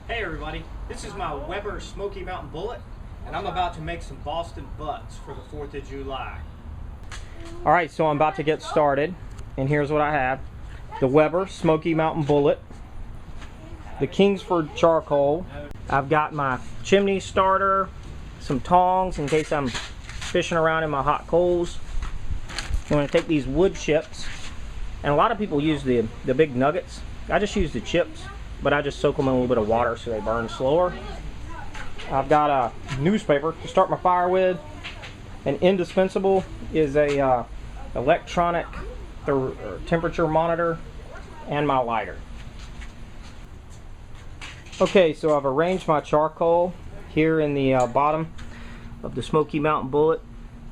Hey everybody, this is my Weber Smoky Mountain Bullet, and I'm about to make some Boston butts for the 4th of July. Alright, so I'm about to get started, and here's what I have. The Weber Smoky Mountain Bullet, the Kingsford charcoal, I've got my chimney starter, some tongs in case I'm fishing around in my hot coals. I'm going to take these wood chips, and a lot of people use the big nuggets. I just use the chips, but I just soak them in a little bit of water so they burn slower. I've got a newspaper to start my fire with. And indispensable is a electronic temperature monitor and my lighter. Okay, so I've arranged my charcoal here in the bottom of the Smoky Mountain Bullet.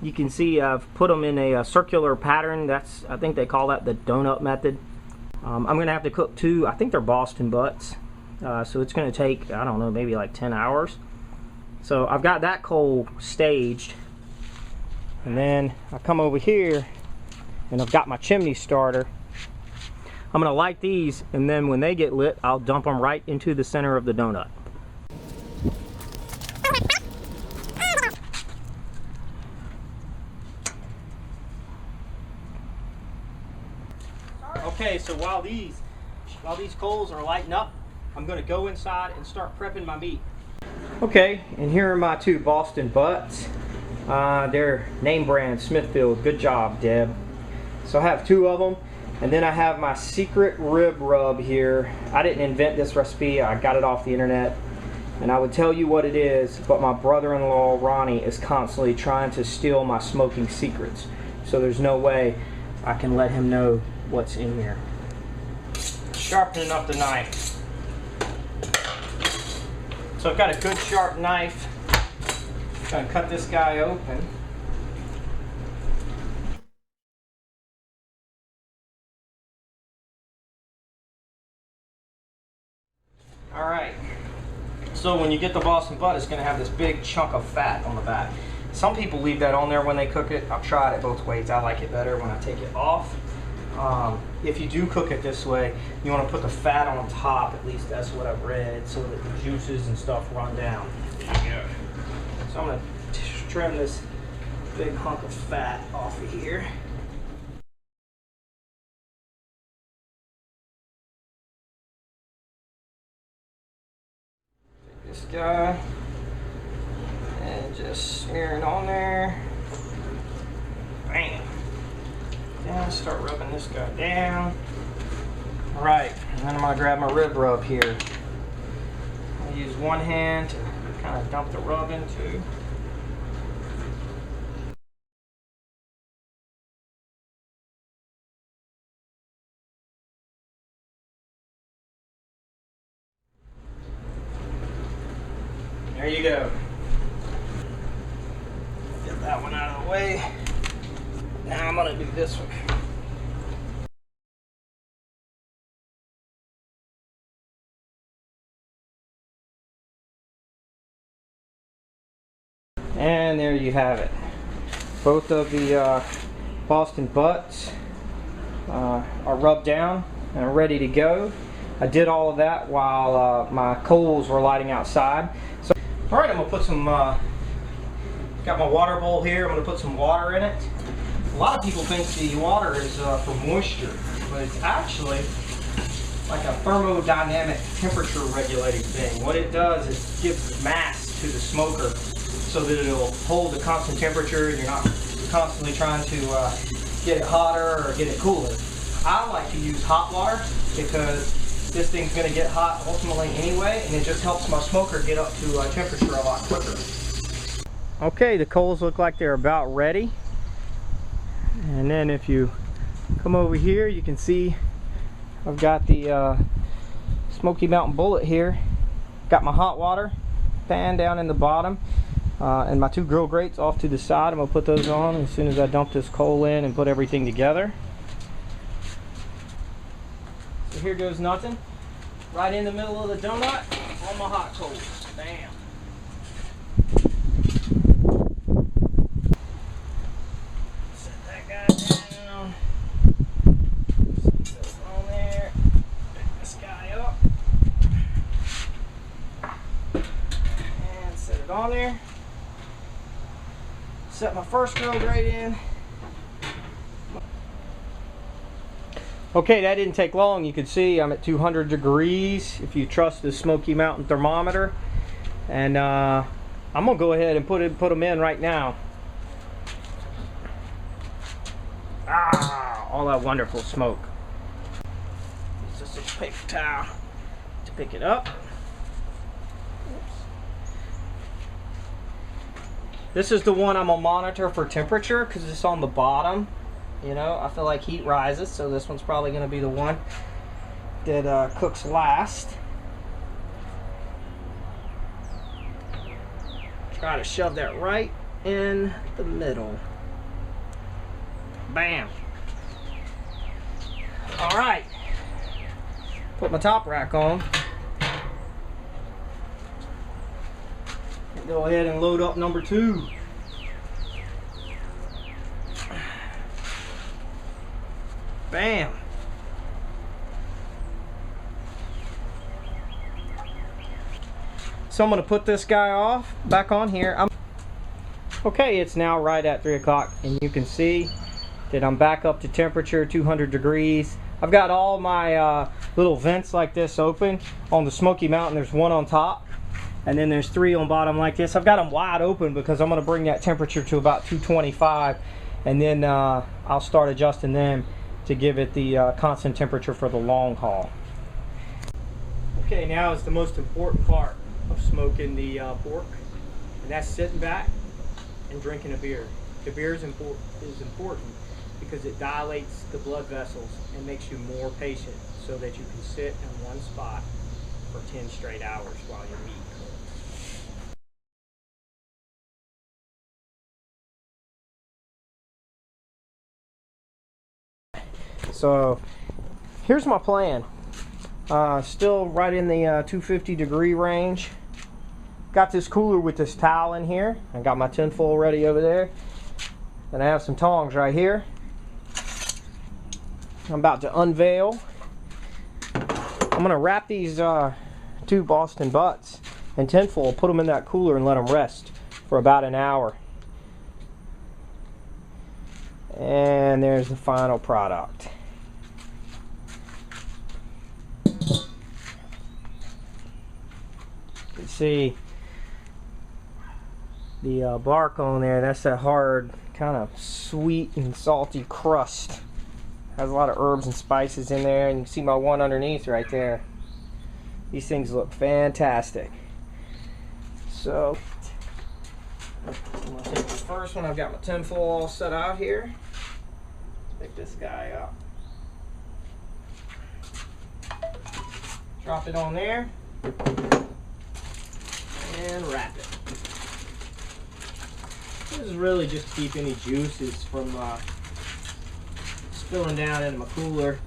You can see I've put them in a circular pattern. I think they call that the donut method. I'm going to have to cook two, I think they're Boston butts, so it's going to take, I don't know, maybe like 10 hours. So I've got that coal staged, and then I come over here and I've got my chimney starter. I'm going to light these, and then when they get lit, I'll dump them right into the center of the donut. Okay, so while these coals are lighting up, I'm going to go inside and start prepping my meat. Okay, and here are my two Boston butts. They're name brand Smithfield. Good job, Deb. So I have two of them, and then I have my secret rib rub here. I didn't invent this recipe. I got it off the internet, and I would tell you what it is, but my brother-in-law Ronnie is constantly trying to steal my smoking secrets. So there's no way I can let him know what's in here. Sharpening up the knife. So I've got a good sharp knife. I'm gonna cut this guy open. Alright, so when you get the Boston butt, it's gonna have this big chunk of fat on the back. Some people leave that on there when they cook it. I've tried it both ways. I like it better when I take it off. If you do cook it this way, you want to put the fat on top, at least that's what I've read, so that the juices and stuff run down. Yeah. So I'm going to trim this big hunk of fat off of here. Take this guy and just smear it on there. Bam. Down, start rubbing this guy down. Alright, and then I'm going to grab my rib rub here. I'll use one hand to kind of dump the rub into. There you go. Get that one out of the way. Now I'm going to do this one. And there you have it. Both of the Boston butts are rubbed down and are ready to go. I did all of that while my coals were lighting outside. So, all right, I'm going to put some, got my water bowl here. I'm going to put some water in it. A lot of people think the water is for moisture, but it's actually like a thermodynamic temperature regulating thing. What it does is gives mass to the smoker so that it'll hold a constant temperature and you're not constantly trying to get it hotter or get it cooler. I like to use hot water because this thing's going to get hot ultimately anyway, and it just helps my smoker get up to temperature a lot quicker. Okay, the coals look like they're about ready. And then if you come over here, you can see I've got the Smoky Mountain Bullet here. Got my hot water pan down in the bottom, and my two grill grates off to the side. I'm going to put those on as soon as I dump this coal in and put everything together. So here goes nothing. Right in the middle of the donut on my hot coals. Bam. first grilled right in. Okay, that didn't take long. You can see I'm at 200 degrees if you trust the Smoky Mountain thermometer. And I'm gonna go ahead and put them in right now. Ah, all that wonderful smoke. Use just a paper towel to pick it up. This is the one I'm gonna monitor for temperature because it's on the bottom. You know, I feel like heat rises, so this one's probably gonna be the one that cooks last. Try to shove that right in the middle. Bam. All right. Put my top rack on. Go ahead and load up number 2. Bam. So I'm going to put this guy off, back on here. Okay, it's now right at 3 o'clock, and you can see that I'm back up to temperature, 200 degrees. I've got all my little vents like this open. On the Smoky Mountain, there's one on top, and then there's 3 on bottom like this. I've got them wide open because I'm going to bring that temperature to about 225, and then I'll start adjusting them to give it the constant temperature for the long haul. Okay, now is the most important part of smoking the pork, and that's sitting back and drinking a beer. The beer is important because it dilates the blood vessels and makes you more patient so that you can sit in one spot for 10 straight hours while your meat cooks. So here's my plan. Still right in the 250 degree range. Got this cooler with this towel in here. I got my tinfoil ready over there. And I have some tongs right here. I'm about to unveil. I'm gonna wrap these 2 Boston butts in tinfoil, put them in that cooler and let them rest for about an hour. And there's the final product. You can see the bark on there. That's that hard, kind of sweet and salty crust. Has a lot of herbs and spices in there, and you can see my one underneath right there. These things look fantastic. So I'm gonna take the first one. I've got my tinfoil all set out here. Let's pick this guy up. Drop it on there and wrap it. This is really just to keep any juices from spilling down into my cooler.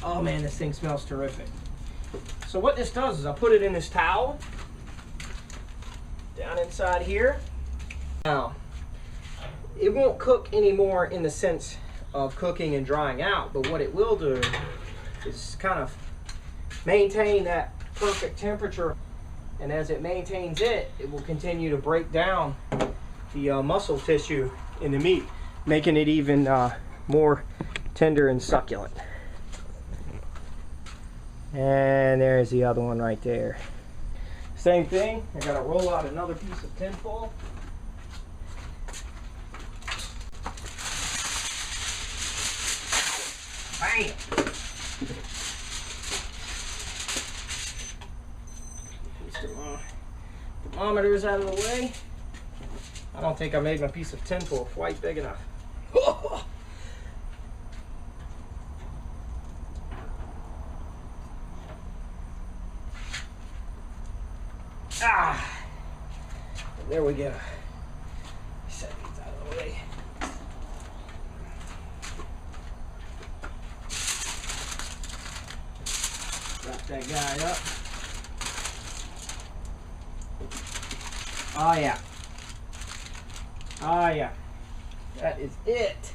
Oh man, this thing smells terrific. So what this does is I put it in this towel down inside here. Now, it won't cook anymore in the sense of cooking and drying out, but what it will do is kind of maintain that perfect temperature, and as it maintains it, it will continue to break down the muscle tissue in the meat, making it even more tender and succulent. And there's the other one right there. Same thing, I gotta roll out another piece of tinfoil. Bam! Thermometers out of the way. I don't think I made my piece of tinfoil quite big enough. Ah, there we go. Set these out of the way. Wrap that guy up. Oh yeah. Oh yeah. That is it.